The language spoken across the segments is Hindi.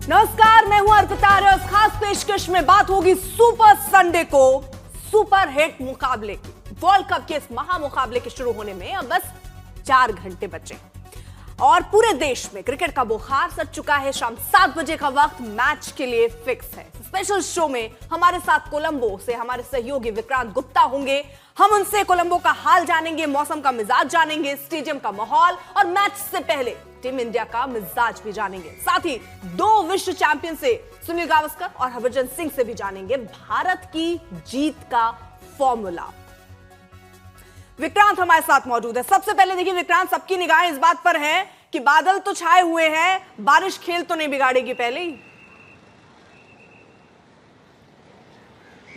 नमस्कार, मैं हूं अर्पिता और इस खास पेशकश में बात होगी सुपर संडे को सुपर हिट मुकाबले की। वर्ल्ड कप के इस महामुकाबले के शुरू होने में अब बस 4 घंटे बचे और पूरे देश में क्रिकेट का बुखार सज चुका है। शाम 7 बजे का वक्त मैच के लिए फिक्स है। स्पेशल शो में हमारे साथ कोलंबो से हमारे सहयोगी विक्रांत गुप्ता होंगे। हम उनसे कोलंबो का हाल जानेंगे, मौसम का मिजाज जानेंगे, स्टेडियम का माहौल और मैच से पहले टीम इंडिया का मिजाज भी जानेंगे। साथ ही 2 विश्व चैंपियन से सुनील गावस्कर और हरभजन सिंह से भी जानेंगे भारत की जीत का फॉर्मूला। विक्रांत हमारे साथ मौजूद है। सबसे पहले देखिए विक्रांत, सबकी निगाहें इस बात पर है कि बादल तो छाए हुए हैं, बारिश खेल तो नहीं बिगाड़ेगी पहले ही?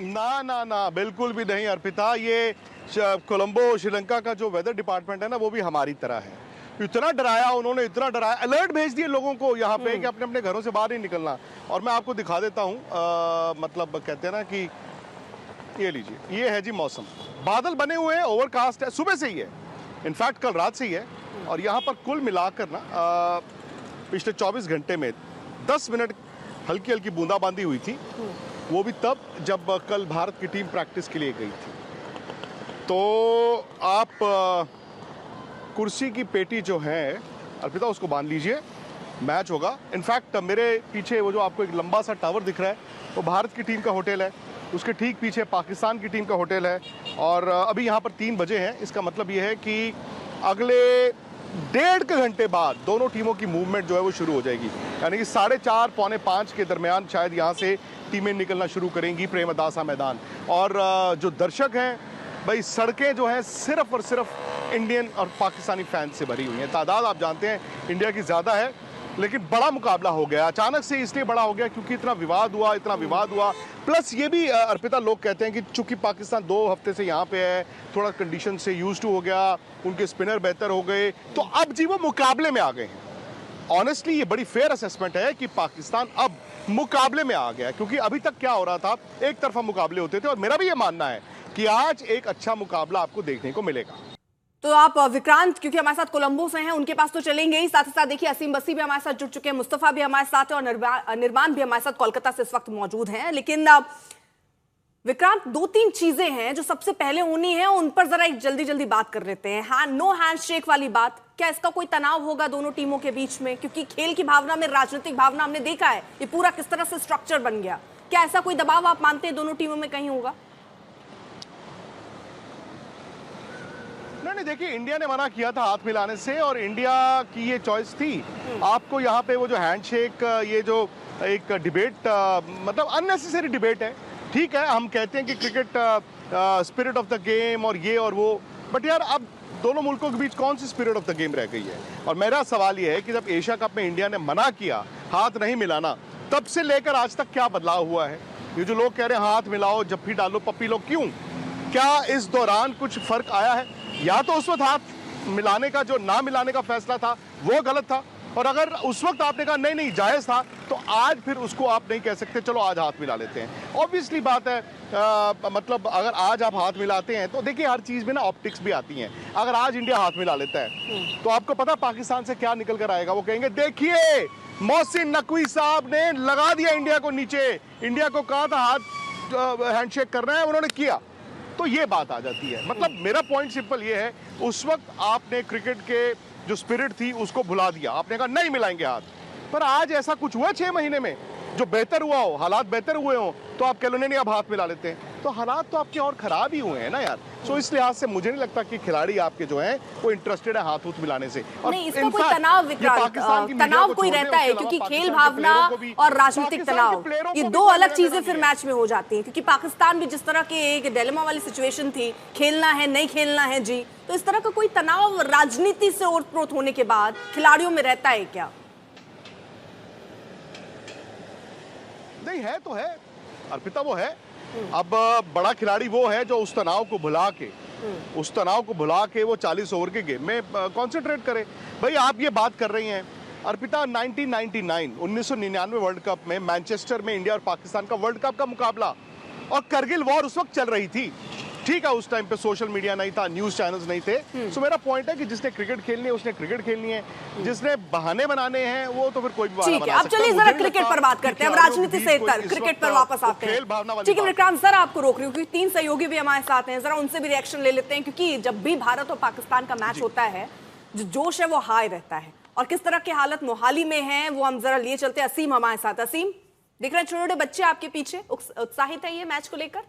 ना ना ना, बिल्कुल भी नहीं अर्पिता। ये कोलंबो श्रीलंका का जो वेदर डिपार्टमेंट है ना, वो भी हमारी तरह है। इतना डराया उन्होंने, इतना डराया, अलर्ट भेज दिए लोगों को यहाँ पे कि अपने अपने घरों से बाहर नहीं निकलना। और मैं आपको दिखा देता हूँ, मतलब कहते हैं ना कि ये लीजिए, ये है जी मौसम। बादल बने हुए हैं, ओवरकास्ट है, सुबह से ही है, इनफैक्ट कल रात से ही है। और यहाँ पर कुल मिलाकर ना पिछले 24 घंटे में 10 मिनट हल्की हल्की बूंदाबांदी हुई थी, वो भी तब जब कल भारत की टीम प्रैक्टिस के लिए गई थी। तो आप कुर्सी की पेटी जो है अर्पिता, उसको बांध लीजिए, मैच होगा। इनफैक्ट मेरे पीछे वो जो आपको एक लंबा सा टावर दिख रहा है, वो भारत की टीम का होटल है। उसके ठीक पीछे पाकिस्तान की टीम का होटल है। और अभी यहाँ पर 3 बजे हैं। इसका मतलब ये है कि अगले 1.5 घंटे बाद दोनों टीमों की मूवमेंट जो है वो शुरू हो जाएगी। यानी कि 4:30 पौने 5 के दरमियान शायद यहाँ से टीमें निकलना शुरू करेंगी प्रेमदासा मैदान। और जो दर्शक हैं भाई, सड़कें जो हैं सिर्फ और सिर्फ इंडियन और पाकिस्तानी फैंस से भरी हुई हैं। तादाद आप जानते हैं इंडिया की ज़्यादा है, लेकिन बड़ा मुकाबला हो गया अचानक से। इसलिए बड़ा हो गया क्योंकि इतना विवाद हुआ। प्लस ये भी अर्पिता, लोग कहते हैं कि चूंकि पाकिस्तान 2 हफ्ते से यहाँ पे है, थोड़ा कंडीशन से यूज्ड टू हो गया, उनके स्पिनर बेहतर हो गए, तो अब जी वो मुकाबले में आ गए हैं। ऑनेस्टली ये बड़ी फेयर असेसमेंट है कि पाकिस्तान अब मुकाबले में आ गया। क्योंकि अभी तक क्या हो रहा था, एक तरफा मुकाबले होते थे। और मेरा भी ये मानना है कि आज एक अच्छा मुकाबला आपको देखने को मिलेगा। तो आप विक्रांत, क्योंकि हमारे साथ कोलंबो से हैं, उनके पास तो चलेंगे ही, साथ ही साथ देखिए असीम बसी भी हमारे साथ जुड़ चुके हैं, मुस्तफा भी हमारे साथ है और निर्माण भी हमारे साथ कोलकाता से इस वक्त मौजूद हैं। लेकिन विक्रांत, 2-3 चीजें हैं जो सबसे पहले होनी है, उन पर जरा एक जल्दी बात कर लेते हैं। नो हैंडशेक वाली बात, क्या इसका कोई तनाव होगा दोनों टीमों के बीच में? क्योंकि खेल की भावना में राजनीतिक भावना हमने देखा है, ये पूरा किस तरह से स्ट्रक्चर बन गया। क्या ऐसा कोई दबाव आप मानते हैं दोनों टीमों में कहीं होगा? नहीं, देखिए, इंडिया ने मना किया था हाथ मिलाने से और इंडिया की ये चॉइस थी। आपको यहाँ पे वो जो हैंडशेक, ये जो एक डिबेट, मतलब अननेसेसरी डिबेट है। ठीक है, हम कहते हैं कि cricket spirit of the game और ये और वो, बट यार अब दोनों मुल्कों के बीच कौन सी स्पिरिट ऑफ द गेम रह गई है? और मेरा सवाल ये है कि जब एशिया कप में इंडिया ने मना किया हाथ नहीं मिलाना, तब से लेकर आज तक क्या बदलाव हुआ है? ये जो लोग कह रहे हैं हाथ मिलाओ, जफ्फी डालो, पप्पी लो, क्यों? क्या इस दौरान कुछ फर्क आया है? या तो उस वक्त हाथ मिलाने का, जो ना मिलाने का फैसला था, वो गलत था। और अगर उस वक्त आपने कहा नहीं जायज था, तो आज फिर उसको आप नहीं कह सकते चलो आज हाथ मिला लेते हैं। ऑब्वियसली बात है, मतलब अगर आज आप हाथ मिलाते हैं तो देखिए हर चीज में ना ऑप्टिक्स भी आती हैं। अगर आज इंडिया हाथ मिला लेता है तो आपको पता पाकिस्तान से क्या निकल कर आएगा? वो कहेंगे देखिए मोहसिन नकवी साहब ने लगा दिया इंडिया को नीचे, इंडिया को कहा था हाथ हैंडशेक करना है, उन्होंने किया। तो ये बात आ जाती है। मतलब मेरा पॉइंट सिंपल ये है, उस वक्त आपने क्रिकेट के जो स्पिरिट थी उसको भुला दिया, आपने कहा नहीं मिलाएंगे हाथ। पर आज ऐसा कुछ हुआ 6 महीने में जो बेहतर हुआ हो, हालात बेहतर हुए हो, तो आप कह लो नहीं अब हाथ मिला लेते हैं। तो हालात तो आपके और खराब ही हुए हैं ना यार। सो इस लिहाज से मुझे नहीं लगता कि खिलाड़ी आपके जो हैं वो इंटरेस्टेड है हाथ मिलाने से। और नहीं, इसका कोई तनाव विक्रांत, तनाव कोई रहता है? क्योंकि खेल भावना और राजनीतिक तनाव, ये 2 अलग चीजें फिर मैच में हो जाती हैं। क्योंकि पाकिस्तान भी जिस तरह की एक डिलेमा वाली सिचुएशन थी, खेलना है नहीं खेलना है जी, तो इस तरह का कोई तनाव राजनीति से ओतप्रोत होने के बाद खिलाड़ियों में रहता है क्या? नहीं, है तो है अर्पिता, वो है। अब बड़ा खिलाड़ी वो है जो उस तनाव को भुला के वो 40 ओवर के गेम में कंसंट्रेट करे। भाई आप ये बात कर रही हैं अर्पिता, 1999 वर्ल्ड कप में मैनचेस्टर में इंडिया और पाकिस्तान का वर्ल्ड कप का मुकाबला, और करगिल वॉर उस वक्त चल रही थी। ठीक है, उस टाइम पे सोशल मीडिया नहीं था, न्यूज चैनल्स नहीं थे। सो मेरा पॉइंट है कि जिसने क्रिकेट खेलनी है उसने क्रिकेट खेलनी है, जिसने बहाने बनाने हैं वो तो फिर कोई भी बहाना बना सकता है। अब चलिए जरा क्रिकेट पर बात करते हैं, अब राजनीति से क्रिकेट पर वापस आते हैं। ठीक है विक्रांत, सर आपको रोक रही हूँ क्योंकि 3 सहयोगी भी हमारे साथ हैं, जरा उनसे भी रिएक्शन ले लेते हैं, क्योंकि जब भी भारत और पाकिस्तान का मैच होता है जो जोश है वो हाई रहता है, और किस तरह की हालत मोहाली में है वो हम जरा लिए चलते हैं। असीम हमारे साथ। असीम, देख रहे हैं छोटे छोटे बच्चे आपके पीछे उत्साहित है ये मैच को लेकर?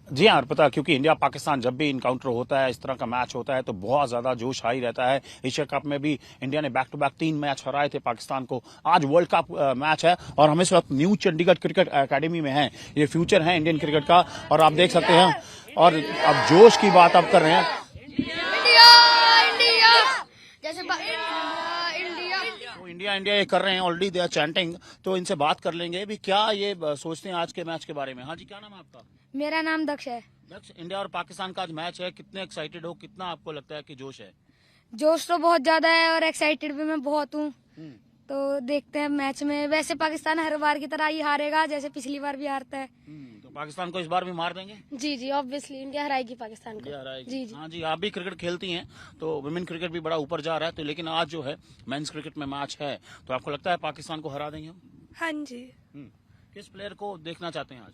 जी हाँ अर्पिता, क्योंकि इंडिया पाकिस्तान जब भी इनकाउंटर होता है, इस तरह का मैच होता है तो बहुत ज्यादा जोश हाई रहता है। एशिया कप में भी इंडिया ने बैक टू बैक 3 मैच हराए थे पाकिस्तान को। आज वर्ल्ड कप मैच है और हम इस वक्त न्यू चंडीगढ़ क्रिकेट एकेडमी में हैं। ये फ्यूचर है इंडियन क्रिकेट का और आप देख सकते हैं। और अब जोश की बात आप कर रहे हैं, इंडिया इंडिया ये कर रहे हैं, ऑलरेडी दे आर चैंटिंग। तो इनसे बात कर लेंगे भी क्या ये सोचते हैं आज के मैच के बारे में। हाँ जी, क्या नाम है आपका? मेरा नाम दक्ष है। दक्ष, इंडिया और पाकिस्तान का आज मैच है, कितने एक्साइटेड हो, कितना आपको लगता है कि जोश है? जोश तो बहुत ज्यादा है और एक्साइटेड भी मैं बहुत हूँ। तो देखते हैं मैच में। वैसे पाकिस्तान हर बार की तरह ही हारेगा, जैसे पिछली बार भी हारता है। तो पाकिस्तान को इस बार भी मार देंगे? जी जी, ऑब्वियसली इंडिया हराएगी पाकिस्तान को। जी जी। हाँ जी, आप भी क्रिकेट खेलती हैं तो वुमेन क्रिकेट भी बड़ा ऊपर जा रहा है, तो लेकिन आज जो है मेंस क्रिकेट में मैच है, तो आपको लगता है पाकिस्तान को हरा देंगे हम? हाँ जी। किस प्लेयर को देखना चाहते हैं आज?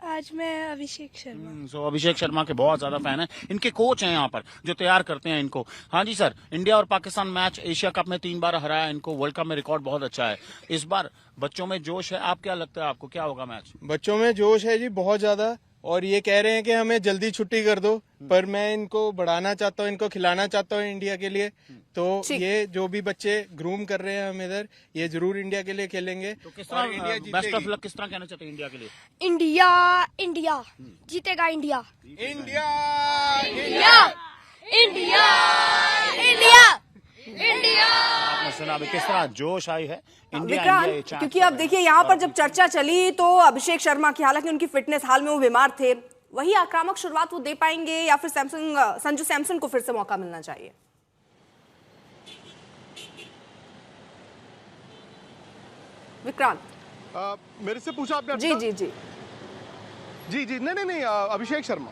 आज मैं अभिषेक शर्मा। सो अभिषेक शर्मा के बहुत ज्यादा फैन हैं, इनके कोच हैं यहाँ पर जो तैयार करते हैं इनको। हाँ जी सर, इंडिया और पाकिस्तान मैच एशिया कप में 3 बार हराया इनको, वर्ल्ड कप में रिकॉर्ड बहुत अच्छा है। इस बार बच्चों में जोश है, आप क्या लगता है आपको क्या होगा मैच? बच्चों में जोश है जी बहुत ज्यादा, और ये कह रहे हैं कि हमें जल्दी छुट्टी कर दो, पर मैं इनको बढ़ाना चाहता हूँ, इनको खिलाना चाहता हूँ इंडिया के लिए। तो ये जो भी बच्चे ग्रूम कर रहे हैं हम इधर, ये जरूर इंडिया के लिए खेलेंगे। तो किस तरह बेस्ट ऑफ लक किस तरह कहना चाहते हैं इंडिया के लिए? इंडिया इंडिया जीतेगा। India India India India India India. आपने सुना भी किस तरह जोश आई है इंडिया। विक्रांत, क्योंकि अब देखिए यहाँ पर जब चर्चा चली तो अभिषेक शर्मा की, हालांकि उनकी फिटनेस, हाल में वो बीमार थे, वही आक्रामक शुरुआत वो दे पाएंगे या फिर संजू सैमसन को फिर से मौका मिलना चाहिए? विक्रांत, मेरे से पूछा आपने? जी जी जी जी जी, नहीं, अभिषेक शर्मा।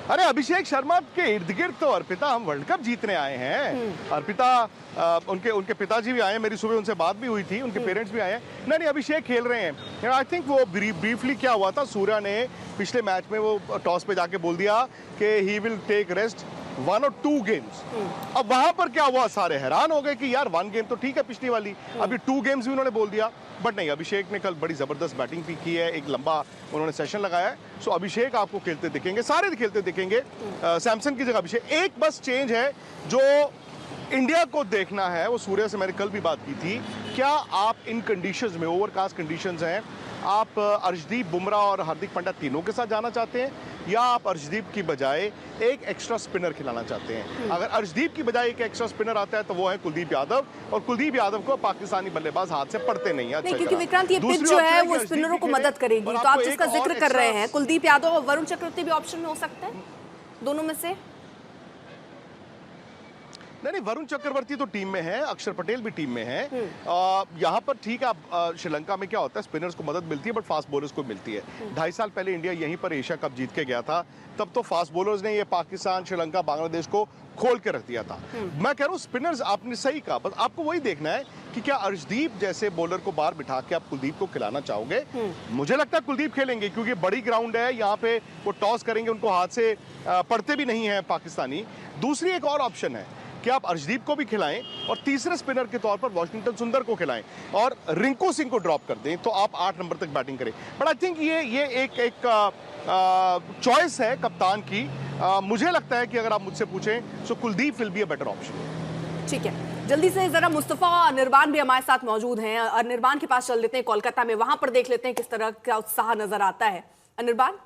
अरे अभिषेक शर्मा के इर्द गिर्द तो अर्पिता हम वर्ल्ड कप जीतने आए हैं। अर्पिता, उनके पिताजी भी आए हैं, मेरी सुबह उनसे बात भी हुई थी, उनके पेरेंट्स भी आए हैं। नहीं, अभिषेक खेल रहे हैं। आई थिंक वो ब्रीफली क्या हुआ था, सूर्या ने पिछले मैच में वो टॉस पे जाके बोल दिया कि ही विल टेक रेस्ट 1 और 2 गेम्स। अब वहां पर क्या हुआ, सारे हैरान हो गए कि यार 1 गेम तो ठीक है पिछली वाली, अभी 2 गेम्स भी उन्होंने बोल दिया। बट नहीं, अभिषेक ने कल बड़ी जबरदस्त बैटिंग भी की है, एक लंबा उन्होंने सेशन लगाया है। सो अभिषेक आपको खेलते दिखेंगे, सारे खेलते दिखेंगे। सैमसन की जगह अभिषेक। एक बस चेंज है जो इंडिया को देखना है, वो सूर्या से मैंने कल भी बात की थी। क्या आप इन कंडीशंस में, ओवरकास्ट कंडीशंस हैं, आप अर्शदीप, बुमराह और हार्दिक पांड्या तीनों के साथ जाना चाहते हैं, या आप अर्शदीप की बजाय एक एक्स्ट्रा स्पिनर खिलाना चाहते हैं? अगर अर्शदीप की बजाय एक एक्स्ट्रा स्पिनर आता है तो वो है कुलदीप यादव, और कुलदीप यादव को पाकिस्तानी बल्लेबाज हाथ से पड़ते नहीं है। नहीं, क्योंकि विक्रांत ये पिच जो है वो स्पिनरों को मदद करेगी, तो आप जिसका जिक्र कर रहे हैं कुलदीप यादव और वरुण चक्रवर्ती भी ऑप्शन में हो सकते हैं, दोनों में से? नहीं, वरुण चक्रवर्ती तो टीम में है, अक्षर पटेल भी टीम में है। यहाँ पर ठीक है, श्रीलंका में क्या होता है, स्पिनर्स को मदद मिलती है बट फास्ट बॉलर्स को मिलती है। 2.5 साल पहले इंडिया यहीं पर एशिया कप जीत के गया था, तब तो फास्ट बॉलर्स ने ये पाकिस्तान, श्रीलंका, बांग्लादेश को खोल के रख दिया था। मैं कह रहा हूँ स्पिनर्स, आपने सही कहा, बस आपको वही देखना है कि क्या अर्शदीप जैसे बॉलर को बाहर बिठा के आप कुलदीप को खिलाना चाहोगे? मुझे लगता है कुलदीप खेलेंगे, क्योंकि बड़ी ग्राउंड है, यहाँ पे वो टॉस करेंगे, उनको हाथ से पड़ते भी नहीं है पाकिस्तानी। दूसरी एक और ऑप्शन है कि आप अर्शदीप को भी खिलाएं और तीसरे स्पिनर के तौर पर वॉशिंगटन सुंदर को खिलाएं और रिंकू सिंह को ड्रॉप कर दें, तो आप 8 नंबर तक बैटिंग करें। बट आई थिंक ये एक चॉइस है कप्तान की। मुझे लगता है कि अगर आप मुझसे पूछें तो Kuldeep will be a better option. ठीक है, जल्दी से जरा मुस्तफा और अनिर्बान भी हमारे साथ मौजूद हैं। अनिर्बान के पास चल देते हैं कोलकाता में, वहां पर देख लेते हैं किस तरह का उत्साह नजर आता है। अनिर्बान।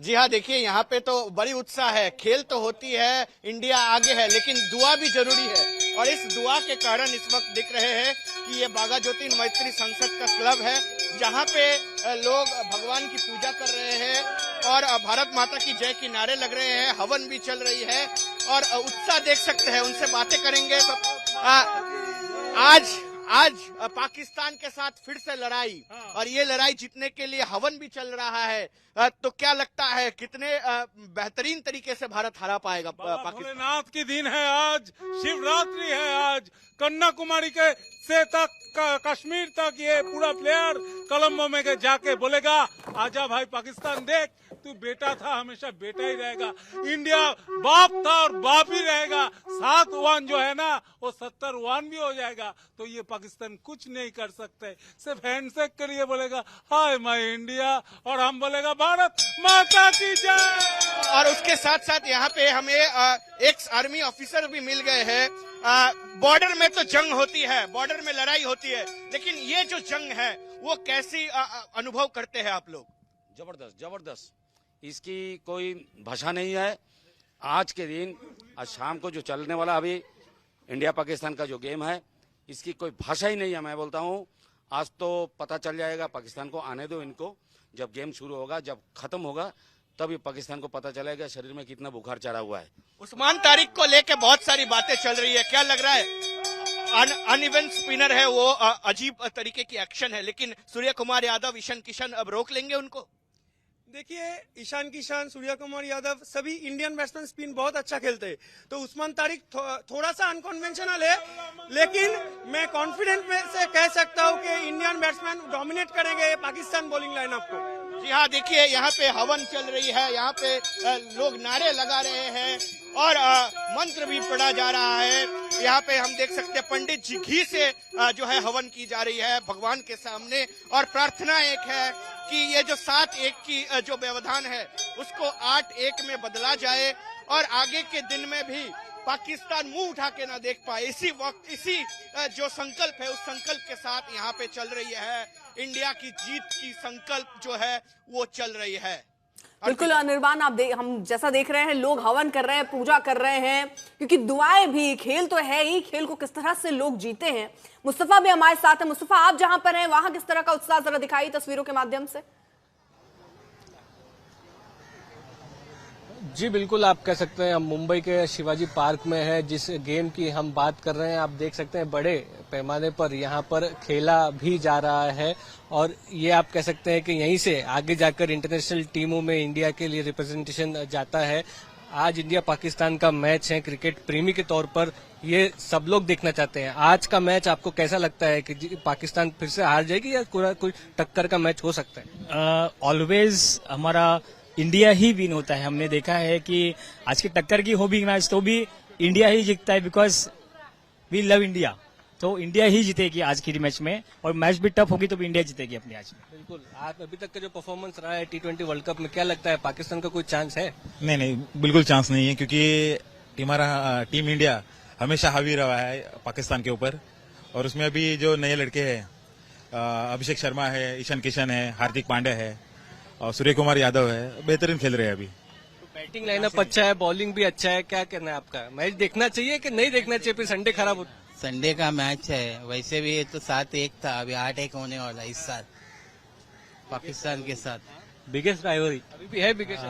जी हाँ, देखिए यहाँ पे तो बड़ी उत्साह है, खेल तो होती है, इंडिया आगे है, लेकिन दुआ भी जरूरी है। और इस दुआ के कारण इस वक्त दिख रहे हैं कि ये बागा ज्योतिन मैत्री संसद का क्लब है, जहाँ पे लोग भगवान की पूजा कर रहे हैं और भारत माता की जय के नारे लग रहे हैं, हवन भी चल रही है और उत्साह देख सकते हैं। उनसे बातें करेंगे तो आज पाकिस्तान के साथ फिर से लड़ाई, और ये लड़ाई जीतने के लिए हवन भी चल रहा है। तो क्या लगता है कितने बेहतरीन तरीके से भारत हरा पाएगा पाकिस्तान? भोलेनाथ की दिन है आज, शिवरात्रि है आज, कन्याकुमारी के से तक कश्मीर तक ये पूरा प्लेयर कोलंबो में जाके बोलेगा आजा भाई पाकिस्तान देख, तू बेटा था हमेशा बेटा ही रहेगा, इंडिया बाप था और बाप ही रहेगा, 7 वन जो है ना वो 70 वन भी हो जाएगा, तो ये पाकिस्तान कुछ नहीं कर सकते, सिर्फ हैंडशेक के लिए बोलेगा हाय माय इंडिया, और हम बोलेगा भारत माता की जय। और उसके साथ साथ यहाँ पे हमें एक्स आर्मी ऑफिसर भी मिल गए हैं। बॉर्डर में तो जंग होती है, बॉर्डर में लड़ाई होती है, लेकिन ये जो जंग है वो कैसी अनुभव करते हैं आप लोग? जबरदस्त जबरदस्त, इसकी कोई भाषा नहीं है। आज के दिन, आज शाम को जो चलने वाला अभी इंडिया पाकिस्तान का जो गेम है, इसकी कोई भाषा ही नहीं है। मैं बोलता हूँ आज तो पता चल जाएगा, पाकिस्तान को आने दो इनको, जब गेम शुरू होगा, जब खत्म होगा तभी पाकिस्तान को पता चलेगा शरीर में कितना बुखार चढ़ा हुआ है। उस्मान तारिक को लेके बहुत सारी बातें चल रही है, क्या लग रहा है? अनइवन स्पिनर है वो, अजीब तरीके की एक्शन है, लेकिन सूर्य कुमार यादव, ईशान किशन अब रोक लेंगे उनको? देखिए, ईशान किशन, सूर्य कुमार यादव सभी इंडियन बैट्समैन स्पिन बहुत अच्छा खेलते हैं, तो उस्मान तारिक थोड़ा सा अनकन्वेंशनल है, लेकिन मैं कॉन्फिडेंट में से कह सकता हूं कि इंडियन बैट्समैन डोमिनेट करेंगे पाकिस्तान बॉलिंग लाइनअप को। जी हाँ, देखिए यहाँ पे हवन चल रही है, यहाँ पे लोग नारे लगा रहे हैं और मंत्र भी पढ़ा जा रहा है। यहाँ पे हम देख सकते हैं पंडित जी घी से जो है हवन की जा रही है भगवान के सामने, और प्रार्थना एक है कि ये जो 7-1 की जो व्यवधान है उसको 8-1 में बदला जाए, और आगे के दिन में भी पाकिस्तान मुंह उठा के ना देख पाए। इसी वक्त इसी जो संकल्प है उस संकल्प के साथ यहाँ पे चल रही है इंडिया की जीत की संकल्प जो है वो चल रही है। बिल्कुल अनिर्बान, हम जैसा देख रहे हैं, लोग हवन कर रहे हैं, पूजा कर रहे हैं, क्योंकि दुआएं भी, खेल तो है ही, खेल को किस तरह से लोग जीते हैं। मुस्तफा भी हमारे साथ है। मुस्तफा, आप जहां पर हैं वहां किस तरह का उत्साह जरा दिखाई तस्वीरों के माध्यम से। जी बिल्कुल, आप कह सकते हैं हम मुंबई के शिवाजी पार्क में है। जिस गेम की हम बात कर रहे हैं, आप देख सकते हैं बड़े पैमाने पर यहाँ पर खेला भी जा रहा है, और ये आप कह सकते हैं कि यहीं से आगे जाकर इंटरनेशनल टीमों में इंडिया के लिए रिप्रेजेंटेशन जाता है। आज इंडिया पाकिस्तान का मैच है, क्रिकेट प्रेमी के तौर पर ये सब लोग देखना चाहते हैं। आज का मैच आपको कैसा लगता है कि पाकिस्तान फिर से हार जाएगी या कोई टक्कर का मैच हो सकता है? ऑलवेज हमारा इंडिया ही विन होता है। हमने देखा है कि आज की टक्कर की हो भी मैच तो भी इंडिया ही जीतता है, बिकॉज वी लव इंडिया। तो इंडिया ही जीतेगी आज की मैच में, और मैच भी टफ होगी तो भी इंडिया जीतेगी अपनी आज में। बिल्कुल। आप अभी तक का जो परफॉर्मेंस रहा है T20 वर्ल्ड कप में, क्या लगता है पाकिस्तान का कोई चांस है? नहीं, बिल्कुल चांस नहीं है, क्योंकि हमारा टीम इंडिया हमेशा हावी रहा है पाकिस्तान के ऊपर, और उसमें अभी जो नए लड़के हैं, अभिषेक शर्मा है, ईशान किशन है, हार्दिक पांड्या है और सूर्य कुमार यादव है, बेहतरीन खेल रहे हैं अभी। तो बैटिंग लाइनअप अच्छा है, बॉलिंग भी अच्छा है, क्या कहना है आपका? मैच देखना चाहिए कि नहीं देखना चाहिए, फिर संडे खराब होता? संडे का मैच है, वैसे भी ये तो 7-1 था, अभी 8-1 होने वाला इस साल पाकिस्तान के साथ। बिगेस्ट राइवरी अभी भी है, बिगेस्ट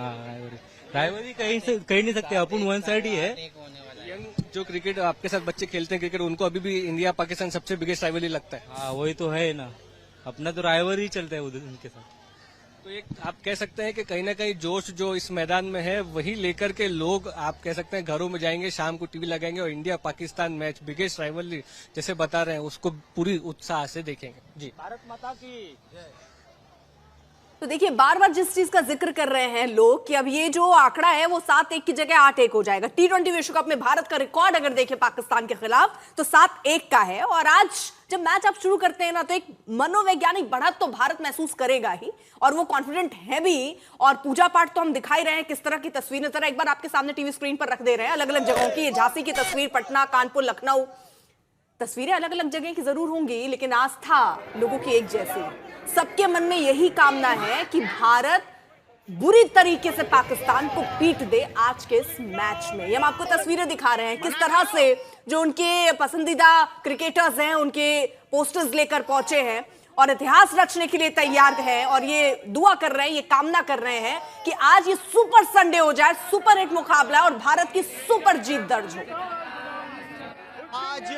राइवरी कहीं नहीं सकते, अपन वन साइड ही है। यंग जो क्रिकेट आपके साथ बच्चे खेलते हैं क्रिकेट, उनको अभी भी इंडिया पाकिस्तान सबसे बिगेस्ट राइवली लगता है। हाँ, वही तो है ना, अपना तो राइवरी चलता है उधर उनके साथ। तो एक आप कह सकते हैं कि कहीं ना कहीं जोश जो इस मैदान में है वही लेकर के लोग, आप कह सकते हैं, घरों में जाएंगे, शाम को टीवी लगाएंगे और India Pakistan match biggest rivalry जैसे बता रहे हैं उसको पूरी उत्साह से देखेंगे। जी, भारत माता की। तो देखिए, बार बार जिस चीज का जिक्र कर रहे हैं लोग कि अब ये जो आंकड़ा है वो 7-1 की जगह 8-1 हो जाएगा। T20 विश्व कप में भारत का रिकॉर्ड अगर देखें पाकिस्तान के खिलाफ तो 7-1 का है, और आज जब मैच आप शुरू करते हैं ना तो एक मनोवैज्ञानिक बढ़त तो भारत महसूस करेगा ही, और वो कॉन्फिडेंट है भी। और पूजा पाठ तो हम दिखाई रहे हैं किस तरह की तस्वीरें, जरा एक बार आपके सामने टीवी स्क्रीन पर रख दे रहे हैं अलग अलग जगहों की। झांसी की तस्वीर, पटना, कानपुर, लखनऊ, तस्वीरें अलग अलग जगह की जरूर होंगी, लेकिन आस्था लोगों की एक जैसी। सबके मन में यही कामना है कि भारत बुरी तरीके से पाकिस्तान को पीट दे आज के इस मैच में। ये हम आपको तस्वीरें दिखा रहे हैं किस तरह से जो उनके पसंदीदा क्रिकेटर्स हैं उनके पोस्टर्स लेकर पहुंचे हैं और इतिहास रचने के लिए तैयार हैं, और ये दुआ कर रहे हैं, ये कामना कर रहे हैं कि आज ये सुपर संडे हो जाए, सुपर हिट मुकाबला और भारत की सुपर जीत दर्ज हो। आज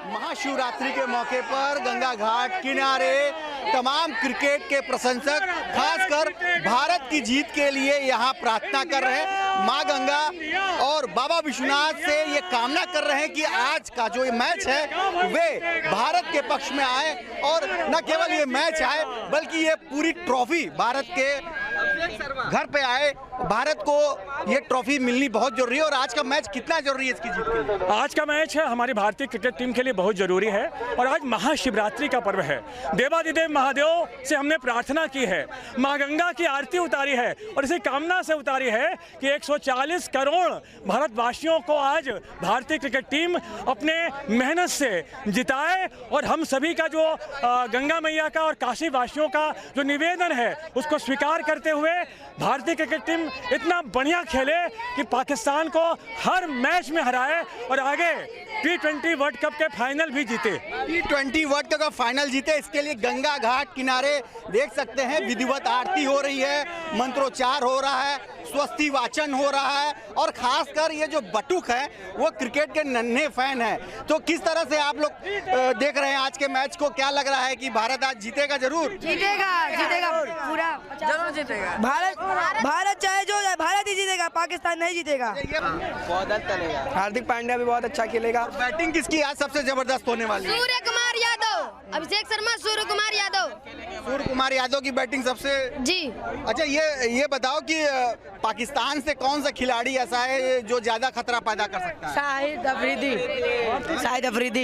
महाशिवरात्रि के मौके पर गंगा घाट किनारे तमाम क्रिकेट के प्रशंसक खासकर भारत की जीत के लिए यहाँ प्रार्थना कर रहे हैं। मां गंगा और बाबा विश्वनाथ से ये कामना कर रहे हैं कि आज का जो ये मैच है वे भारत के पक्ष में आए और न केवल ये मैच आए बल्कि ये पूरी ट्रॉफी भारत के घर पे आए। भारत को ये ट्रॉफी मिलनी बहुत जरूरी है। और आज का मैच कितना जरूरी है इसकी जीत के लिए? आज का मैच है हमारी भारतीय क्रिकेट टीम के लिए बहुत जरूरी है और आज महाशिवरात्रि का पर्व है। देवादिदेव महादेव से हमने प्रार्थना की है, मां गंगा की आरती उतारी है और इसी कामना से उतारी है कि 140 करोड़ भारतवासियों को आज भारतीय क्रिकेट टीम अपने मेहनत से जिताए और हम सभी का जो गंगा मैया का और काशी वासियों का जो निवेदन है उसको स्वीकार करते हुए भारतीय क्रिकेट टीम इतना बढ़िया खेले कि पाकिस्तान को हर मैच में हराए और आगे T20 वर्ल्ड कप के फाइनल भी जीते। T20 वर्ल्ड कप का फाइनल जीते, इसके लिए गंगा घाट किनारे देख सकते हैं विधिवत आरती हो रही है, मंत्रोच्चार हो रहा है, स्वस्ति वाचन हो रहा है और खासकर ये जो बटुक है वो क्रिकेट के नन्हे फैन हैं। तो किस तरह से आप लोग देख रहे हैं आज के मैच को? क्या लग रहा है कि भारत आज जीतेगा? जरूर जीतेगा पूरा जरूर जीतेगा। भारत चाहे जो जाए भारत ही जीतेगा, पाकिस्तान नहीं जीतेगा। बहुत चलेगा। हार्दिक पांड्या भी बहुत अच्छा खेलेगा। बैटिंग किसकी आज सबसे जबरदस्त होने वाली है? सूर्य कुमार यादव, अभिषेक शर्मा, सूर्य कुमार यादव। सूर्य कुमार यादव की बैटिंग सबसे जी। अच्छा ये बताओ कि पाकिस्तान से कौन सा खिलाड़ी ऐसा है जो ज्यादा खतरा पैदा कर सकता है? शाहिद अफरीदी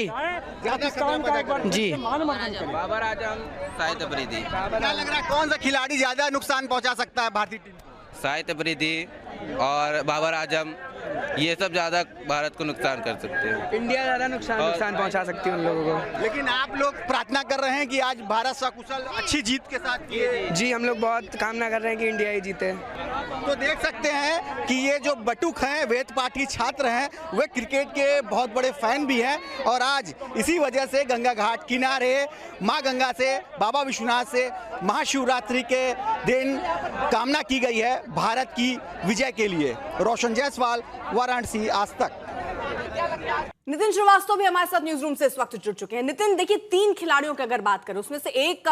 ज्यादा खतरा पैदा कर जी। बाबर आजम, शाहिद अफरीदी। क्या लग रहा है कौन सा खिलाड़ी ज्यादा नुकसान पहुंचा सकता है भारतीय टीम को? शाहिद अफरीदी और बाबर आजम, ये सब ज्यादा भारत को नुकसान कर सकते हैं। इंडिया ज्यादा नुकसान पहुंचा सकती है उन लोगों को। लेकिन आप लोग प्रार्थना कर रहे हैं कि आज भारत सकुशल अच्छी जीत के साथ जी, हम लोग बहुत कामना कर रहे हैं कि इंडिया ही जीते। तो देख सकते हैं कि ये जो बटुक हैं, वेद पाठी छात्र हैं, वे क्रिकेट के बहुत बड़े फैन भी हैं और आज इसी वजह से गंगा घाट किनारे मां गंगा से, बाबा विश्वनाथ से महाशिवरात्रि के दिन कामना की गई है भारत की विजय के लिए। रोशन जायसवाल, वाराणसी, आज तक। नितिन श्रीवास्तव भी हमारे साथ न्यूज रूम से इस वक्त जुड़ चुके हैं। नितिन, देखिए 3 खिलाड़ियों की अगर बात करें उसमें से एक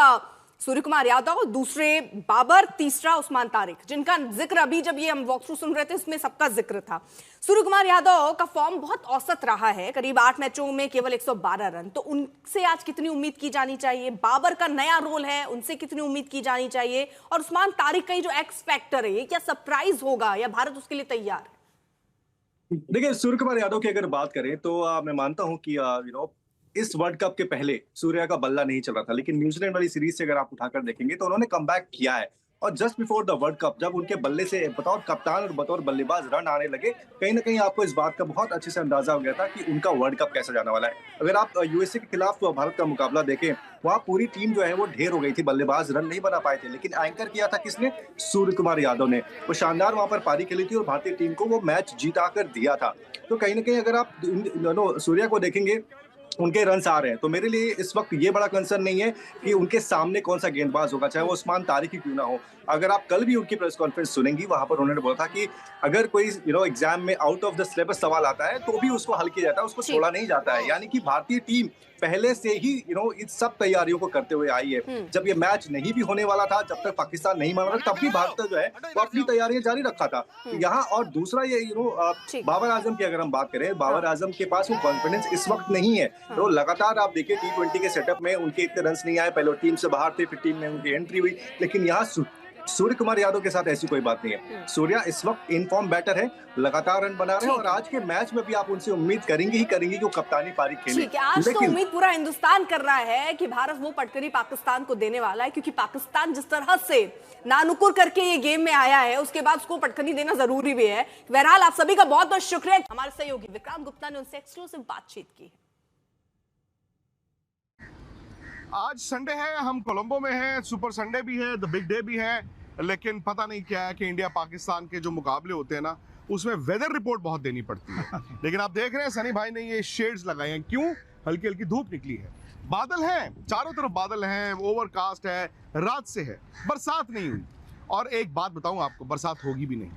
सूर्य कुमार यादव, दूसरे बाबर, तीसरा उस्मान तारिक, जिनका जिक्र अभी जब ये हम वॉक थ्रू सुन रहे थे उसमें सबका जिक्र था। सूर्य कुमार यादव का फॉर्म बहुत औसत रहा है, करीब 8 मैचों में केवल 112 रन। तो उनसे आज कितनी उम्मीद की जानी चाहिए? बाबर का नया रोल है, उनसे कितनी उम्मीद की जानी चाहिए? और उस्मान तारिक का जो एक्स फैक्टर है, ये क्या सरप्राइज होगा या भारत उसके लिए तैयार है? देखिए, सूर्य कुमार यादव की अगर बात करें तो मैं मानता हूं कि इस वर्ल्ड कप के पहले सूर्या का बल्ला नहीं चल रहा था, लेकिन न्यूजीलैंड वाली सीरीज से अगर आप उठाकर देखेंगे तो उन्होंने कमबैक किया है। और just before the world cup जब उनके बल्ले से बतौर कप्तान और बतौर बल्लेबाज रन आने लगे, कहीं ना कहीं आपको इस बात का बहुत अच्छे से अंदाजा हो गया था कि उनका वर्ल्ड कप कैसे जाने वाला है। अगर आप यूएसए के खिलाफ भारत का मुकाबला देखें, वहाँ पूरी टीम जो है वो ढेर हो गई थी, बल्लेबाज रन नहीं बना पाए थे, लेकिन एंकर किया था किसने? सूर्य कुमार यादव ने। वो शानदार वहां पर पारी खेली थी और भारतीय टीम को वो मैच जीता कर दिया था। तो कहीं ना कहीं अगर आप सूर्या को देखेंगे, उनके रन्स आ रहे हैं, तो मेरे लिए इस वक्त ये बड़ा कंसर्न नहीं है कि उनके सामने कौन सा गेंदबाज होगा, चाहे वो उस्मान तारिक ही क्यों ना हो। अगर आप कल भी उनकी प्रेस कॉन्फ्रेंस सुनेंगी, वहां पर उन्होंने बोला था कि अगर कोई एग्जाम में आउट ऑफ द सिलेबस सवाल आता है तो भी उसको हल किया जाता है, उसको छोड़ा नहीं जाता है। यानी कि भारतीय टीम पहले से ही इन सब तैयारियों को करते हुए आई है। जब ये मैच नहीं भी होने वाला था, जब तक पाकिस्तान नहीं मान रहा था, तब भी भारत जो है वो अपनी तैयारियां जारी रखा था यहाँ। और दूसरा ये बाबर आजम की अगर हम बात करें, बाबर आजम के पास वो कॉन्फिडेंस इस वक्त नहीं है। तो लगातार आप देखिए T20 के सेटअप में उनके इतने रन नहीं आए, पहले टीम से बाहर थे, फिर टीम में उनकी एंट्री हुई, लेकिन यहाँ सूर्य कुमार यादव के साथ ऐसी कोई बात नहीं है। सूर्या इस वक्त इन फॉर्म बैटर है, लगातार रन बना रहे हैं और आज के मैच में भी आप उनसे उम्मीद करेंगे ही करेंगे कि वो कप्तानी पारी खेले। आज तो उम्मीद पूरा हिंदुस्तान कर रहा है कि भारत वो पटकनी पाकिस्तान को देने वाला है, क्योंकि पाकिस्तान जिस तरह से नानुकुर करके ये गेम में आया है, उसके बाद उसको पटकनी देना जरूरी भी है। बहरहाल आप सभी का बहुत बहुत शुक्रिया। हमारे सहयोगी विक्रांत गुप्ता ने उनसे एक्सक्लूसिव बातचीत की। आज संडे है, हम कोलंबो में हैं, सुपर संडे भी है, द बिग डे भी है, लेकिन पता नहीं क्या है कि इंडिया पाकिस्तान के जो मुकाबले होते हैं ना, उसमें वेदर रिपोर्ट बहुत देनी पड़ती है। लेकिन आप देख रहे हैं सनी भाई ने ये शेड्स लगाए हैं, क्यों? हल्की हल्की धूप निकली है, बादल हैं, चारों तरफ बादल हैं, ओवरकास्ट है, रात से है, बरसात नहीं हुई। और एक बात बताऊं आपको, बरसात होगी भी नहीं।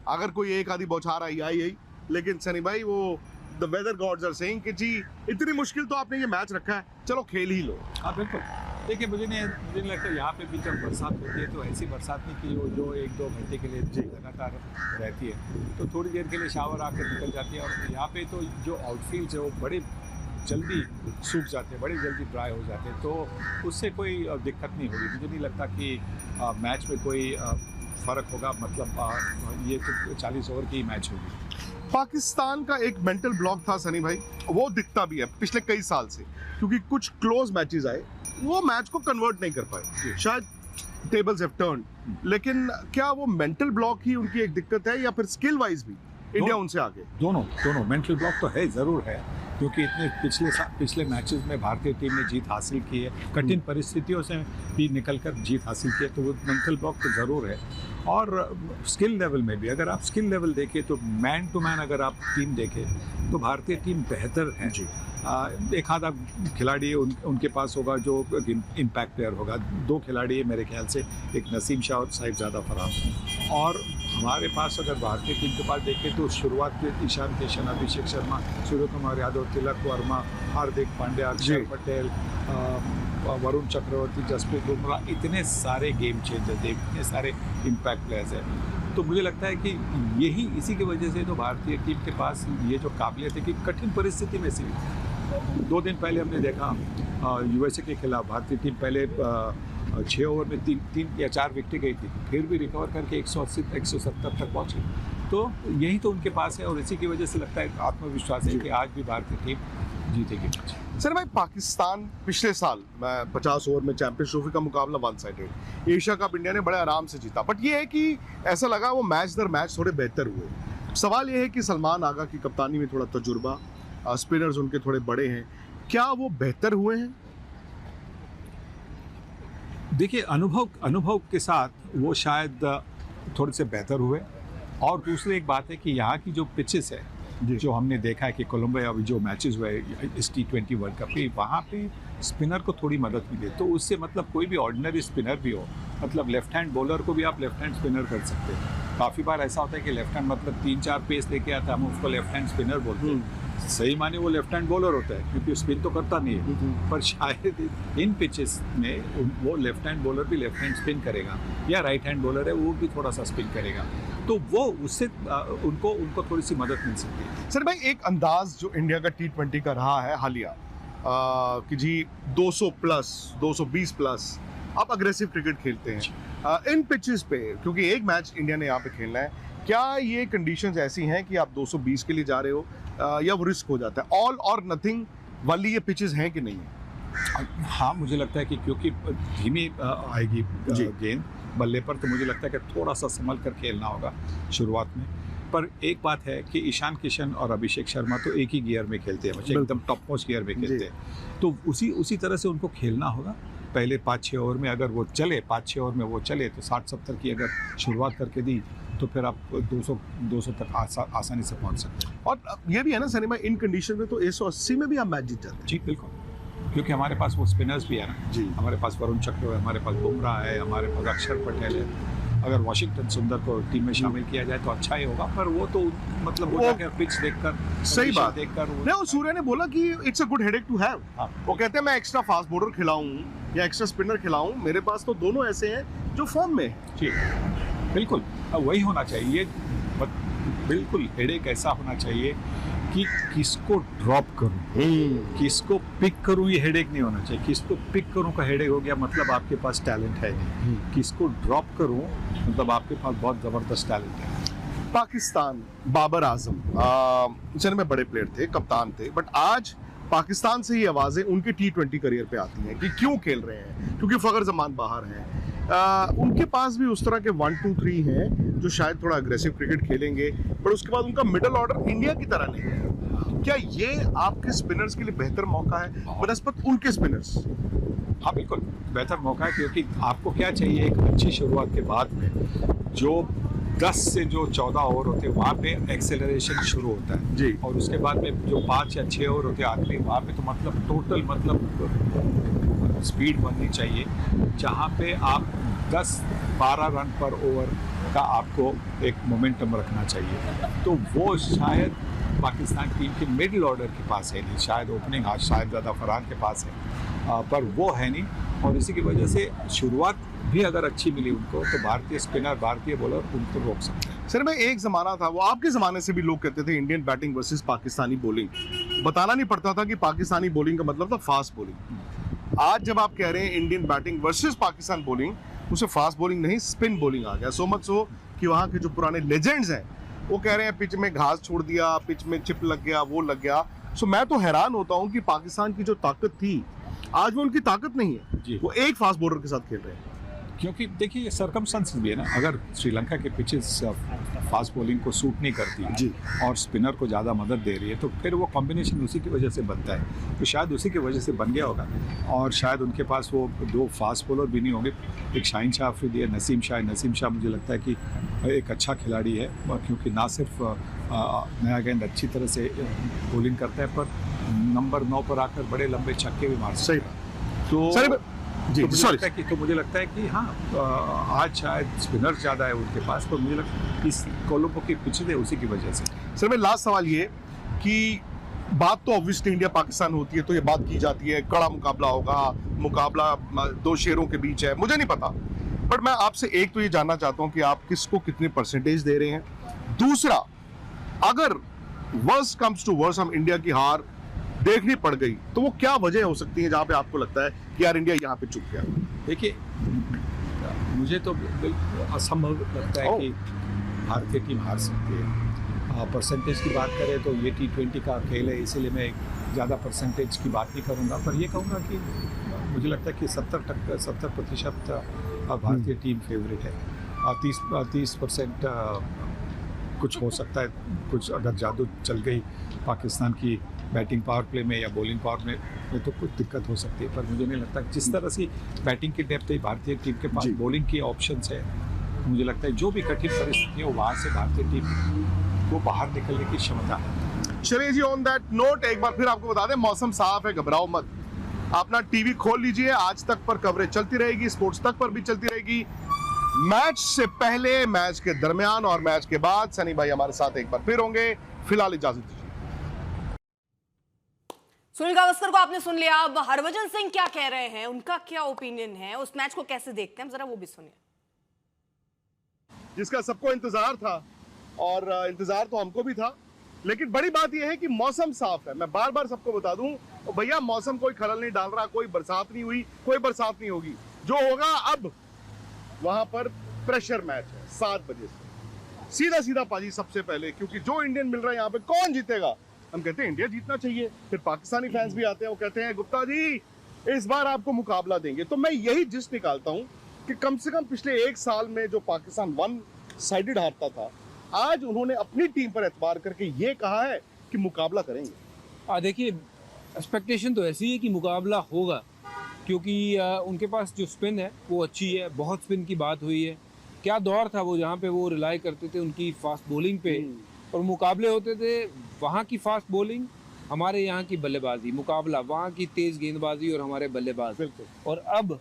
अगर कोई एक आधी बौछार आई, लेकिन सनी भाई वो the weather gods are saying कि जी इतनी मुश्किल तो आपने ये मैच रखा है, चलो खेल ही लो। हाँ बिल्कुल। देखिए मुझे नहीं लगता यहाँ पे भी जब बरसात होती है तो ऐसी बरसात नहीं कि जो 1-2 घंटे के लिए लगातार रहती है, तो थोड़ी देर के लिए शावर आकर निकल जाती है। और यहाँ पे तो जो आउटफील्ड है वो बड़े जल्दी सूख जाते हैं, बड़े जल्दी ड्राई हो जाते हैं, तो उससे कोई दिक्कत नहीं होगी। मुझे नहीं लगता कि मैच में कोई फ़र्क होगा, मतलब ये तो 40 ओवर की मैच होगी। पाकिस्तान का एक मेंटल ब्लॉक था सनी भाई, वो दिखता भी है पिछले कई साल से, क्योंकि कुछ क्लोज मैचेस आए वो मैच को कन्वर्ट नहीं कर पाए, शायद टेबल्स हैव टर्न्ड, लेकिन क्या वो मेंटल ब्लॉक ही उनकी एक दिक्कत है या फिर स्किल वाइज भी इंडिया उनसे आगे? दोनों मेंटल ब्लॉक तो है, ज़रूर है, क्योंकि इतने पिछले मैचेस में भारतीय टीम ने जीत हासिल की है, कठिन परिस्थितियों से भी निकलकर जीत हासिल की है, तो वो मेंटल ब्लॉक तो ज़रूर है। और स्किल लेवल में भी अगर आप स्किल लेवल देखें तो मैन टू मैन अगर आप टीम देखें तो भारतीय टीम बेहतर है। एक आधा खिलाड़ी उनके पास होगा जो इम्पैक्ट प्लेयर होगा, 2 खिलाड़ी है मेरे ख्याल से, एक नसीम शाह और साहिबजादा फराज। और हमारे पास अगर भारतीय टीम के पास देखें तो शुरुआत में ईशान किशन, अभिषेक शर्मा, सूर्य कुमार यादव, तिलक वर्मा, हार्दिक पांड्या, अक्षर पटेल, वरुण चक्रवर्ती, जसप्रीत बुमराह, इतने सारे गेम चेंजर्स, इतने सारे इम्पैक्ट प्लेयर्स हैं। तो मुझे लगता है कि यही इसी की वजह से तो भारतीय टीम के पास ये जो काबिलियत है कि कठिन परिस्थिति में से 2 दिन पहले हमने देखा यूएसए के खिलाफ भारतीय टीम पहले 6 ओवर में 3 या 4 विकेट गई थी, फिर भी रिकवर करके 180-170 तक पहुंची। तो यही तो उनके पास है और इसी की वजह से लगता है आत्मविश्वास है कि आज भी भारतीय टीम जीतेगी। सर भाई, पाकिस्तान पिछले साल 50 ओवर में चैंपियंस ट्रॉफी का मुकाबला 1 साइडेड, एशिया कप इंडिया ने बड़े आराम से जीता, बट ये है कि ऐसा लगा वो मैच दर मैच थोड़े बेहतर हुए। सवाल ये है कि सलमान आगा की कप्तानी में थोड़ा तजुर्बा, स्पिनर्स उनके थोड़े बड़े हैं, क्या वो बेहतर हुए हैं? देखिए अनुभव के साथ वो शायद थोड़े से बेहतर हुए। और दूसरी एक बात है कि यहाँ की जो पिचेस है, जो हमने देखा है कि कोलंबो अभी जो मैचेस हुए इस T20 वर्ल्ड कप के, वहाँ पे स्पिनर को थोड़ी मदद मिले, तो उससे मतलब कोई भी ऑर्डिनरी स्पिनर भी हो, मतलब लेफ्ट हैंड बॉलर को भी आप लेफ्ट हैंड स्पिनर कर सकते हैं। काफ़ी बार ऐसा होता है कि लेफ्ट हैंड मतलब 3-4 पेस लेके आता है, हम उसको लेफ्ट हैंड स्पिनर बोलते हैं। सही माने वो लेफ्ट हैंड बॉलर होता है क्योंकि स्पिन तो करता नहीं है, पर शायद इन पिचेस में वो लेफ्ट हैंड बॉलर भी लेफ्ट हैंड स्पिन करेगा, या राइट हैंड बॉलर है वो भी थोड़ा सा स्पिन करेगा, तो वो उससे उनको थोड़ी सी मदद मिल सकती है। सर भाई, एक अंदाज जो इंडिया का T20 का रहा है हालिया कि जी 200 प्लस 220 प्लस आप अग्रेसिव क्रिकेट खेलते हैं इन पिचेस पे, क्योंकि एक मैच इंडिया ने यहाँ पे खेलना है, क्या ये कंडीशंस ऐसी हैं कि आप 220 के लिए जा रहे हो या वो रिस्क हो जाता है? ऑल और नथिंग वाली ये पिचेस हैं कि नहीं है? हाँ, मुझे लगता है कि क्योंकि धीमी आएगी गेंद बल्ले पर, तो मुझे लगता है कि थोड़ा सा संभल कर खेलना होगा शुरुआत में। पर एक बात है कि ईशान किशन और अभिषेक शर्मा तो एक ही गियर में खेलते हैं, एकदम टॉप मोस्ट गियर में खेलते हैं, तो उसी तरह से उनको खेलना होगा। पहले 5-6 ओवर में अगर वो चले, 5-6 ओवर में वो चले तो 60-70 की अगर शुरुआत करके दी तो फिर आप 200 तक आसानी से पहुंच सकते हैं। और ये भी है ना सनी भाई, इन कंडीशन में तो 180 में भी आप मैच जीत जाते हैं। जी बिल्कुल, क्योंकि हमारे पास वो स्पिनर्स भी है ना जी, हमारे पास वरुण चक्रवर्ती है, हमारे पास बुमराह है, हमारे पास अक्षर पटेल है। अगर वाशिंगटन सुंदर को टीम में शामिल किया जाए तो अच्छा ही होगा, पर वो तो मतलब वो पिच देखकर, सही बात देखकर नहीं, सूर्य ने बोला कि it's a good headache to have. वो कहते हैं मैं एक्स्ट्रा फास्ट बॉलर खिलाऊं या एक्स्ट्रा स्पिनर खिलाऊं, मेरे पास तो दोनों ऐसे हैं जो फॉर्म में है। जी बिल्कुल, वही होना चाहिए। बिल्कुल हेडेक ऐसा होना चाहिए कि किसको ड्रॉप करूं, किसको पिक करूं, ये हेडेक नहीं होना चाहिए। किसको पिक करूं का हेडेक हो गया मतलब आपके पास टैलेंट है नहीं, किसको ड्रॉप करूं मतलब आपके पास बहुत जबरदस्त टैलेंट है। पाकिस्तान, बाबर आजम चल में बड़े प्लेयर थे, कप्तान थे, बट आज पाकिस्तान से ही आवाजें उनके T20 करियर पे आती हैं कि क्यों खेल रहे हैं, क्योंकि फखर जमान बाहर हैं। उनके पास भी उस तरह के 1-2-3 हैं जो शायद थोड़ा अग्रेसिव क्रिकेट खेलेंगे, पर उसके बाद उनका मिडल ऑर्डर इंडिया की तरह नहीं है। क्या ये आपके स्पिनर्स के लिए बेहतर मौका है बनस्पत उनके स्पिनर्स? हाँ बिल्कुल बेहतर मौका है, क्योंकि आपको क्या चाहिए, एक अच्छी शुरुआत के बाद में जो 10 से जो 14 ओवर होते हैं वहाँ पे एक्सेलरेशन शुरू होता है जी, और उसके बाद में जो 5 या 6 ओवर होते हैं आखिरी, वहाँ पे तो मतलब टोटल मतलब स्पीड बननी चाहिए, जहाँ पे आप 10-12 रन पर ओवर का आपको एक मोमेंटम रखना चाहिए। तो वो शायद पाकिस्तान टीम के मिडिल ऑर्डर के पास है नहीं। शायद ओपनिंग आज शायद ज़्यादा फरहान के पास है, पर वो है नहीं, और इसी की वजह से शुरुआत भी अगर अच्छी मिली उनको तो भारतीय स्पिनर, भारतीय बॉलर उनको रोक सकते हैं। सर मैं एक ज़माना था, वो आपके ज़माने से भी लोग कहते थे Indian batting versus Pakistani bowling, बताना नहीं पड़ता था कि पाकिस्तानी बॉलिंग का मतलब था फास्ट बॉलिंग। आज जब आप कह रहे हैं Indian batting versus Pakistan bowling, उसे फास्ट बॉलिंग नहीं स्पिन बॉलिंग आ गया। सो मच सो कि वहाँ के जो पुराने लेजेंड्स हैं वो कह रहे हैं पिच में घास छोड़ दिया, पिच में चिप लग गया, वो लग गया। सो मैं तो हैरान होता हूँ कि पाकिस्तान की जो ताकत थी आज वो उनकी ताकत नहीं है, वो एक फास्ट बॉलर के साथ खेल रहे हैं। क्योंकि देखिए ये सर्कमस्टेंसेस भी है ना, अगर श्रीलंका के पिचेस फास्ट बॉलिंग को सूट नहीं करती है जी, और स्पिनर को ज़्यादा मदद दे रही है, तो फिर वो कॉम्बिनेशन उसी की वजह से बनता है। तो शायद उसी की वजह से बन गया होगा, और शायद उनके पास वो दो फास्ट बॉलर भी नहीं होंगे। एक शाहीन शाह अफरीदी है, नसीम शाह मुझे लगता है कि एक अच्छा खिलाड़ी है, क्योंकि ना सिर्फ नया गेंद अच्छी तरह से बॉलिंग करता है, पर नंबर 9 पर आकर बड़े लंबे छक्के भी मार सकता है। तो मुझे लगता है कि हाँ, आज शायद स्पिनर ज़्यादा है उनके पास, पर मुझे लगता है इस कोलंबो के पिछले उसी की वजह से। सर मैं लास्ट सवाल ये कि बात तो ऑब्वियसली इंडिया पाकिस्तान होती है तो ये बात की जाती है कड़ा मुकाबला होगा, मुकाबला दो शेरों के बीच है, मुझे नहीं पता, बट मैं आपसे एक तो ये जानना चाहता हूँ कि आप किसको कितने परसेंटेज दे रहे हैं। दूसरा, अगर वर्स्ट कम्स टू वर्स्ट हम इंडिया की हार देखनी पड़ गई तो वो क्या वजह हो सकती है जहाँ पे आपको लगता है कि यार इंडिया यहाँ पे चुक गया? देखिए मुझे तो बिल्कुल असंभव लगता है कि भारतीय टीम हार सकती है। परसेंटेज की बात करें तो ये T20 का खेल है, इसीलिए मैं ज़्यादा परसेंटेज की बात नहीं करूँगा, पर ये कहूँगा कि मुझे लगता है कि 70% भारतीय टीम फेवरेट है, 30% कुछ हो सकता है, कुछ अगर जादू चल गई पाकिस्तान की बैटिंग पावर प्ले में या बॉलिंग पावर में तो कुछ दिक्कत हो सकती है। पर मुझे नहीं लगता जिस तरह से बैटिंग की डेप्थ है भारतीय टीम के पास, बॉलिंग की ऑप्शंस है, मुझे लगता है जो भी कठिन परिस्थिति हो वहाँ से भारतीय टीम को बाहर निकलने की क्षमता है। चलिए जी, ऑन दैट नोट एक बार फिर आपको बता दें मौसम साफ है, घबराओ मत, अपना टीवी खोल लीजिए, आज तक पर कवरेज चलती रहेगी, स्पोर्ट्स तक पर भी चलती रहेगी, मैच से पहले, मैच के दरमियान और मैच के बाद। सनी भाई हमारे साथ एक बार फिर होंगे, फिलहाल इजाजत दीजिए। सुनील गावस्कर को आपने सुन लिया, अब हरभजन सिंह क्या कह रहे हैं, उनका क्या ओपिनियन है, उस मैच को कैसे देखते हैं, जरा वो भी सुनिए। जिसका सबको इंतजार था और इंतजार तो हमको भी था, लेकिन बड़ी बात यह है कि मौसम साफ है। मैं बार बार सबको बता दूं भैया, मौसम कोई खलल नहीं डाल रहा, कोई बरसात नहीं हुई, कोई बरसात नहीं होगी। जो होगा अब वहां पर प्रेशर मैच है 7 बजे से, सीधा सीधा पाजी सबसे पहले, क्योंकि जो इंडियन मिल रहा है यहाँ पे कौन जीतेगा, हम कहते हैं इंडिया जीतना चाहिए, फिर पाकिस्तानी फैंस भी आते हैं, वो कहते हैं गुप्ता जी इस बार आपको मुकाबला देंगे। तो मैं यही जिस निकालता हूं कि कम से कम पिछले 1 साल में जो पाकिस्तान वन साइडेड हारता था, आज उन्होंने अपनी टीम पर एतबार करके ये कहा है कि मुकाबला करेंगे। देखिए एक्सपेक्टेशन तो ऐसी है कि मुकाबला होगा, क्योंकि उनके पास जो स्पिन है वो अच्छी है, बहुत स्पिन की बात हुई है। क्या दौर था वो जहाँ पे वो रिलाई करते थे उनकी फास्ट बॉलिंग पे, और मुकाबले होते थे वहाँ की फास्ट बॉलिंग, हमारे यहाँ की बल्लेबाजी, मुकाबला वहाँ की तेज़ गेंदबाजी और हमारे बल्लेबाज, और अब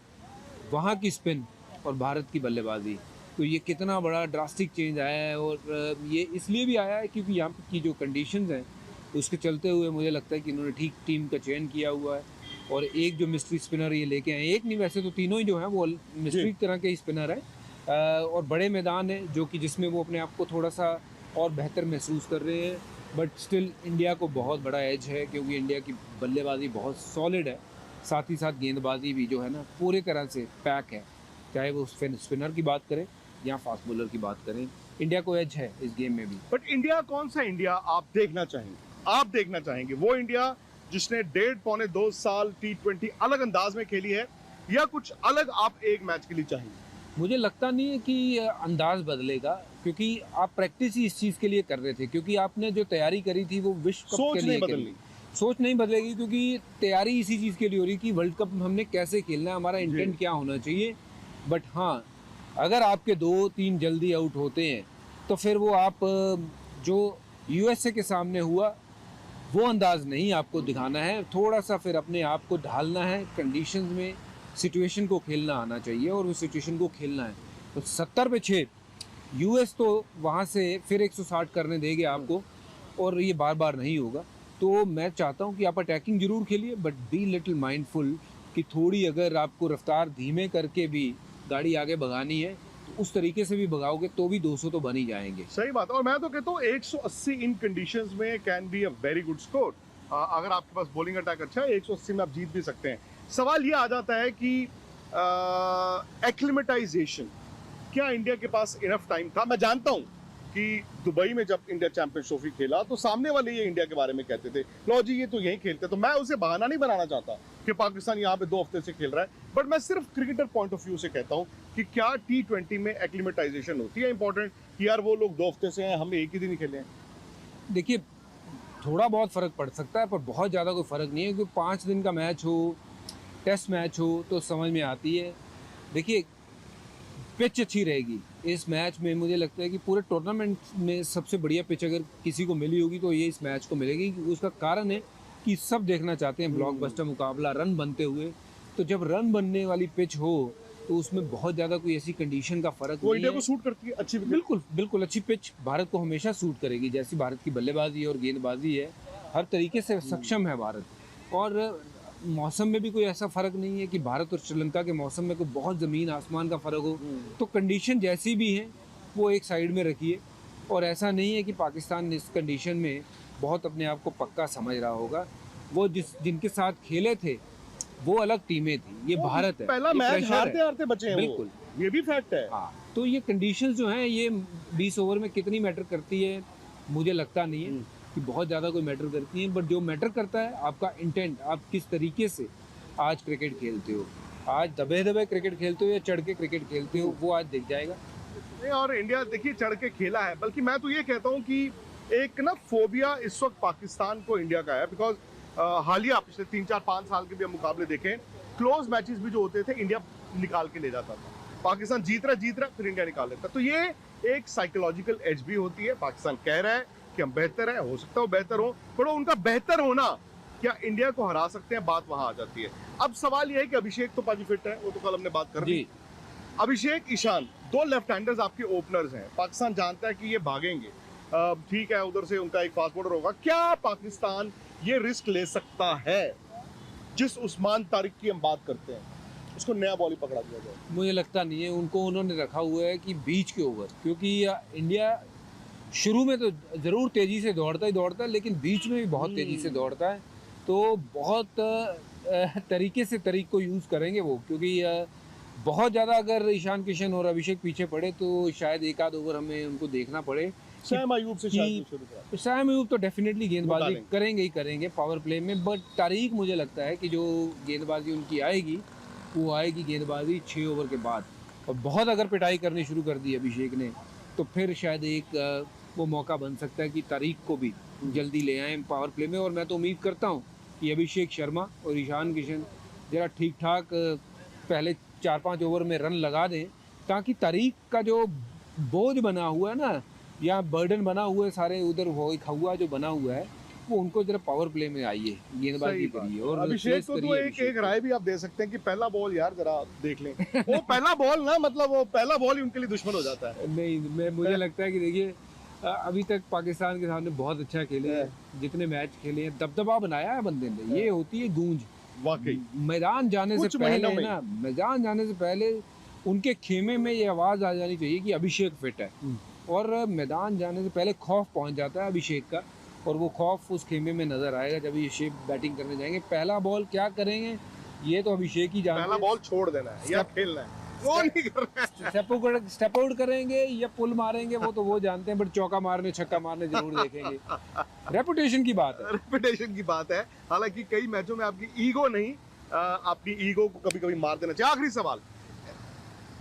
वहाँ की स्पिन और भारत की बल्लेबाजी। तो ये कितना बड़ा ड्रास्टिक चेंज आया है, और ये इसलिए भी आया है क्योंकि यहाँ की जो कंडीशंस हैं उसके चलते हुए मुझे लगता है कि इन्होंने ठीक टीम का चयन किया हुआ है, और एक जो मिस्ट्री स्पिनर ये लेके आए, एक नहीं वैसे तो तीनों ही जो हैं वो मिस्ट्री तरह के ही स्पिनर हैं, और बड़े मैदान है जो कि जिसमें वो अपने आप को थोड़ा सा और बेहतर महसूस कर रहे हैं। बट स्टिल इंडिया को बहुत बड़ा एज है, क्योंकि इंडिया की बल्लेबाजी बहुत सॉलिड है, साथ ही साथ गेंदबाजी भी जो है ना पूरी तरह से पैक है, चाहे वो स्पिनर की बात करें या फास्ट बॉलर की बात करें, इंडिया को एज है इस गेम में भी। बट इंडिया कौन सा इंडिया आप देखना चाहेंगे? आप देखना चाहेंगे वो इंडिया जिसने 1.5-2 साल T20 अलग अंदाज में खेली है, या कुछ अलग आप एक मैच के लिए चाहेंगे? मुझे लगता नहीं है कि अंदाज बदलेगा, क्योंकि आप प्रैक्टिस ही इस चीज़ के लिए कर रहे थे, क्योंकि आपने जो तैयारी करी थी वो विश्व कप के लिए करी। सोच नहीं बदलेगी, क्योंकि तैयारी इसी चीज़ के लिए हो रही कि वर्ल्ड कप हमने कैसे खेलना है, हमारा इंटेंट क्या होना चाहिए। बट हाँ, अगर आपके 2-3 जल्दी आउट होते हैं तो फिर वो आप जो USA के सामने हुआ वो अंदाज नहीं आपको दिखाना है, थोड़ा सा फिर अपने आप को ढालना है कंडीशंस में, सिचुएशन को खेलना आना चाहिए और उस सिचुएशन को खेलना है। तो 70 पे 6 US तो वहाँ से फिर 160 करने देंगे आपको, और ये बार बार नहीं होगा। तो मैं चाहता हूँ कि आप अटैकिंग जरूर खेलिए, बट बी लिटिल माइंडफुल कि थोड़ी अगर आपको रफ्तार धीमे करके भी गाड़ी आगे भगानी है तो उस तरीके से भी भगाओगे तो भी 200 तो बन ही जाएंगे। सही बात। और मैं तो कहता हूँ 180 इन कंडीशंस में can be a very good score. अगर आपके पास बॉलिंग अटैक अच्छा है 180 में आप जीत भी सकते हैं। सवाल ये आ जाता है कि एक्लिमेटाइजेशन, क्या इंडिया के पास इनफ टाइम था? मैं जानता हूँ कि दुबई में जब इंडिया चैंपियंस ट्रॉफी खेला तो सामने वाले ये इंडिया के बारे में कहते थे, लो जी ये तो यहीं खेलते। तो मैं उसे बहाना नहीं बनाना चाहता कि पाकिस्तान यहाँ पे 2 हफ्ते से खेल रहा है, बट मैं सिर्फ क्रिकेटर पॉइंट ऑफ व्यू से कहता हूँ कि क्या T20 में एक्लिमेटाइजेशन होती है इंपॉर्टेंट कि यार वो लोग 2 हफ्ते से हैं, हम एक ही दिन ही खेले हैं? देखिए थोड़ा बहुत फ़र्क पड़ सकता है, पर बहुत ज़्यादा कोई फ़र्क नहीं है, क्योंकि 5 दिन का मैच हो, टेस्ट मैच हो तो समझ में आती है। देखिए पिच अच्छी रहेगी इस मैच में। मुझे लगता है कि पूरे टूर्नामेंट में सबसे बढ़िया पिच अगर किसी को मिली होगी तो ये इस मैच को मिलेगी। उसका कारण है कि सब देखना चाहते हैं ब्लॉकबस्टर मुकाबला, रन बनते हुए। तो जब रन बनने वाली पिच हो तो उसमें बहुत ज़्यादा कोई ऐसी कंडीशन का फ़र्क नहीं है। इंडिया को सूट करती है अच्छी, बिल्कुल बिल्कुल अच्छी पिच भारत को हमेशा सूट करेगी। जैसी भारत की बल्लेबाजी और गेंदबाजी है, हर तरीके से सक्षम है भारत। और मौसम में भी कोई ऐसा फ़र्क नहीं है कि भारत और श्रीलंका के मौसम में कोई बहुत ज़मीन आसमान का फ़र्क हो। तो कंडीशन जैसी भी है वो एक साइड में रखिए। और ऐसा नहीं है कि पाकिस्तान इस कंडीशन में बहुत अपने आप को पक्का समझ रहा होगा। वो जिनके साथ खेले थे वो अलग टीमें थी, ये भारत है। पहला मैच हारते बचे हैं, बिल्कुल ये भी फैक्ट है। हाँ, तो ये कंडीशंस जो हैं ये 20 ओवर में कितनी मैटर करती है मुझे लगता नहीं है कि बहुत ज़्यादा कोई मैटर करती है। बट जो मैटर करता है आपका इंटेंट, आप किस तरीके से आज क्रिकेट खेलते हो। आज दबे दबे क्रिकेट खेलते हो या चढ़ के क्रिकेट खेलते हो, वो आज दिख जाएगा। नहीं, और इंडिया देखिए चढ़ के खेला है। बल्कि मैं तो ये कहता हूँ कि एक ना फोबिया इस वक्त पाकिस्तान को इंडिया का है, बिकॉज हालिया पिछले 3-4-5 साल के भी हम मुकाबले देखें, क्लोज मैचेस भी जो होते थे इंडिया निकाल के ले जाता था। पाकिस्तान जीत रहा फिर इंडिया निकाल लेता। तो ये एक साइकोलॉजिकल एज भी होती है। पाकिस्तान कह रहा है कि हम बेहतर है, हो सकता है वो बेहतर हो, पर उनका बेहतर होना क्या इंडिया को हरा सकते हैं, बात वहां आ जाती है। अब सवाल ये है कि अभिषेक तो पाजी फिट है, वो तो कल हमने बात कर दी। अभिषेक, ईशान, 2 लेफ्ट हैंडर्स आपके ओपनर्स हैं। पाकिस्तान जानता है कि ये भागेंगे, ठीक है, उधर से उनका एक फास्ट बॉलर होगा। क्या पाकिस्तान ये रिस्क ले सकता है जिस उस्मान तारिक की हम बात करते हैं, उसको नया बॉल ही पकड़ा दिया जाए? मुझे लगता नहीं है। उनको उन्होंने रखा हुआ है कि बीच के ओवर, क्योंकि इंडिया शुरू में तो ज़रूर तेज़ी से दौड़ता है, लेकिन बीच में भी बहुत तेज़ी से दौड़ता है। तो बहुत तरीके से तरीक को यूज़ करेंगे वो, क्योंकि बहुत ज़्यादा अगर ईशान किशन और अभिषेक पीछे पड़े तो शायद एक आध ओवर हमें उनको देखना पड़े। शाम अयूब से शाम अयूब तो डेफिनेटली गेंदबाजी करेंगे ही करेंगे पावर प्ले में। बट तारीख मुझे लगता है कि जो गेंदबाजी उनकी आएगी वो आएगी गेंदबाजी 6 ओवर के बाद। और बहुत अगर पिटाई करनी शुरू कर दी अभिषेक ने तो फिर शायद एक वो मौका बन सकता है कि तारीख को भी जल्दी ले आएँ पावर प्ले में। और मैं तो उम्मीद करता हूँ कि अभिषेक शर्मा और ईशान किशन ज़रा ठीक ठाक पहले 4-5 ओवर में रन लगा दें, ताकि तारीख का जो बोझ बना हुआ है ना, या बर्डन बना हुआ है सारे उधर वो एक हवा जो बना हुआ है, वो उनको जरा पावर प्ले में आइए, गेंदबाजी करिए। और अभिषेक को तो एक राय भी आप दे सकते हैं कि पहला बॉल यार जरा देख लें। वो पहला बॉल ना, मतलब वो पहला बॉल ही उनके लिए दुश्मन हो जाता है। नहीं, मुझे लगता है कि देखिए अभी तक पाकिस्तान के सामने बहुत अच्छा खेले हैं, जितने मैच खेले हैं, दबदबा बनाया है बंदे ने। ये होती है गूंज। वाकई मैदान जाने से पहले ना, मैदान जाने से पहले उनके खेमे में ये आवाज़ आ जानी चाहिए कि अभिषेक फिट है। और मैदान जाने से पहले खौफ पहुंच जाता है अभिषेक का, और वो खौफ उस खेमे में नजर आएगा जब अभिषेक बैटिंग करने जाएंगे। पहला बॉल क्या करेंगे ये तो अभिषेक ही जानते हैं। पहला बॉल छोड़ देना है या खेलना है, वो नहीं करना है। स्टेप आउट करेंगे या पुल मारेंगे वो तो वो जानते हैं, बट चौका मारने छक्का मारने जरूर देखेंगे। रेपुटेशन की बात है, रेपुटेशन की बात है। हालांकि कई मैचों में आपकी ईगो नहीं, आपकी ईगो को कभी कभी मार देना चाहिए। आखिरी सवाल,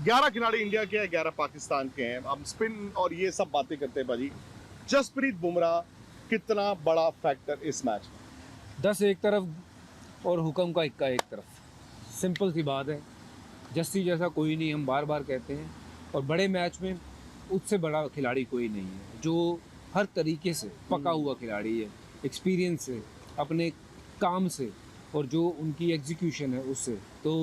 11 खिलाड़ी इंडिया के हैं, 11 पाकिस्तान के हैं। हम स्पिन और ये सब बातें करते हैं भाजी। जसप्रीत बुमराह कितना बड़ा फैक्टर इस मैच में? 10 एक तरफ और हुक्म का इक्का एक तरफ। सिंपल सी बात है, जस्सी जैसा कोई नहीं, हम बार बार कहते हैं। और बड़े मैच में उससे बड़ा खिलाड़ी कोई नहीं है, जो हर तरीके से पका हुआ खिलाड़ी है, एक्सपीरियंस से, अपने काम से, और जो उनकी एग्जीक्यूशन है उससे। तो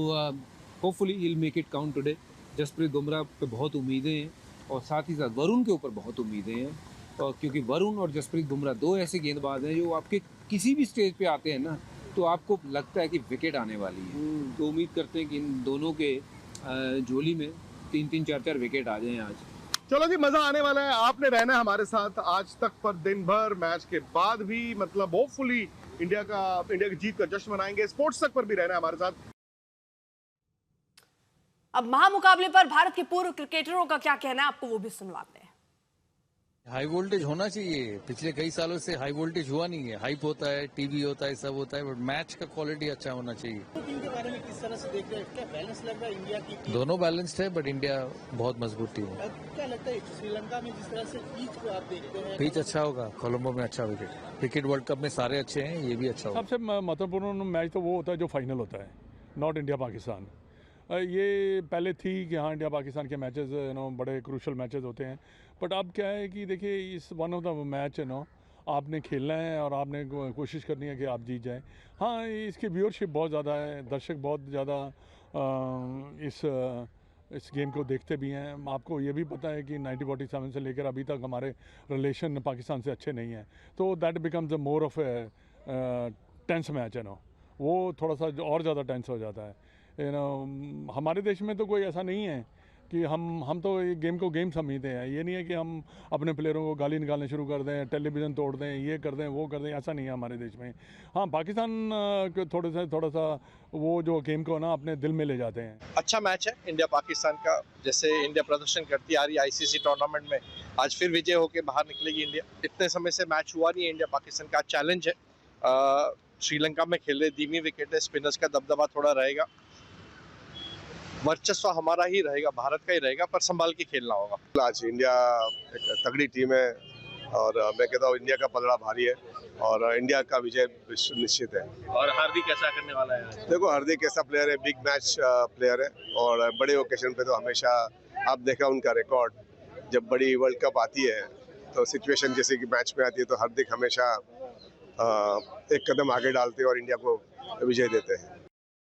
hopefully he will make it count today. Jasprit Bumrah पे बहुत उम्मीदें हैं, और साथ ही साथ वरुण के ऊपर बहुत उम्मीदें हैं। और क्योंकि वरुण और जसप्रीत बुमराह दो ऐसे गेंदबाज हैं जो आपके किसी भी स्टेज पे आते हैं ना तो आपको लगता है कि विकेट आने वाली है। तो उम्मीद करते हैं कि इन दोनों के झोली में 3-3, 4-4 विकेट आ जाएं आज। चलो जी, मजा आने वाला है। आपने रहना है हमारे साथ आज तक पर, दिन भर, मैच के बाद भी, मतलब होपफुली इंडिया की जीत का जश्न मनाएंगे। स्पोर्ट्स तक पर भी रहना है हमारे साथ। अब महामुकाबले पर भारत के पूर्व क्रिकेटरों का क्या कहना है, आपको वो भी सुनवाते हैं। हाई वोल्टेज होना चाहिए। पिछले कई सालों से हाई वोल्टेज हुआ नहीं है। हाइप होता है, टीवी होता है, सब होता है, बट मैच का क्वालिटी अच्छा होना चाहिए। टीम के बारे में किस तरह से देख रहे हैं? क्या बैलेंस लग रहा है इंडिया की टीम? दोनों बैलेंस्ड है, बट इंडिया बहुत मजबूत टीम है। क्या लगता है श्रीलंका में जिस तरह से पिच को आप देखते हैं? पिच अच्छा होगा, कोलंबो में अच्छा विकेट। क्रिकेट वर्ल्ड कप में सारे अच्छे हैं, ये भी अच्छा होगा। सबसे महत्वपूर्ण मैच तो वो होता है जो फाइनल होता है, नॉट इंडिया पाकिस्तान। ये पहले थी कि हाँ इंडिया पाकिस्तान के मैचेस बड़े क्रूशल मैचेस होते हैं, बट अब क्या है कि देखिए इस वन ऑफ द मैच आपने खेलना है और आपने कोशिश करनी है कि आप जीत जाएं। हाँ, इसकी व्यूअरशिप बहुत ज़्यादा है, दर्शक बहुत ज़्यादा इस गेम को देखते भी हैं। आपको ये भी पता है कि 1947 से लेकर अभी तक हमारे रिलेशन पाकिस्तान से अच्छे नहीं हैं, तो that becomes a more of a tense match वो थोड़ा सा और ज़्यादा टेंस हो जाता है। हमारे देश में तो कोई ऐसा नहीं है कि हम तो ये गेम को गेम समझते हैं। ये नहीं है कि हम अपने प्लेयरों को गाली निकालने शुरू कर दें, टेलीविज़न तोड़ दें, ये कर दें, वो कर दें, ऐसा नहीं है हमारे देश में। हाँ, पाकिस्तान थोड़ा सा वो जो गेम को अपने दिल में ले जाते हैं। अच्छा मैच है इंडिया पाकिस्तान का। जैसे इंडिया प्रदर्शन करती आ रही है आईसीसी टूर्नामेंट में, आज फिर विजय होकर बाहर निकलेगी इंडिया। इतने समय से मैच हुआ नहीं है इंडिया पाकिस्तान का, चैलेंज है। श्रीलंका में खेल रहे, धीमी विकेट है, स्पिनर्स का दबदबा थोड़ा रहेगा। वर्चस्व हमारा ही रहेगा, भारत का ही रहेगा, पर संभाल के खेलना होगा। आज इंडिया एक तगड़ी टीम है और मैं कहता हूँ इंडिया का पलड़ा भारी है और इंडिया का विजय निश्चित है। और हार्दिक कैसा करने वाला है आज? देखो, हार्दिक ऐसा प्लेयर है, बिग मैच प्लेयर है और बड़े ओकेजन पे तो हमेशा आप देखा उनका रिकॉर्ड, जब बड़ी वर्ल्ड कप आती है तो सिचुएशन जैसे कि मैच में आती है तो हार्दिक हमेशा एक कदम आगे डालते हैं और इंडिया को विजय देते हैं।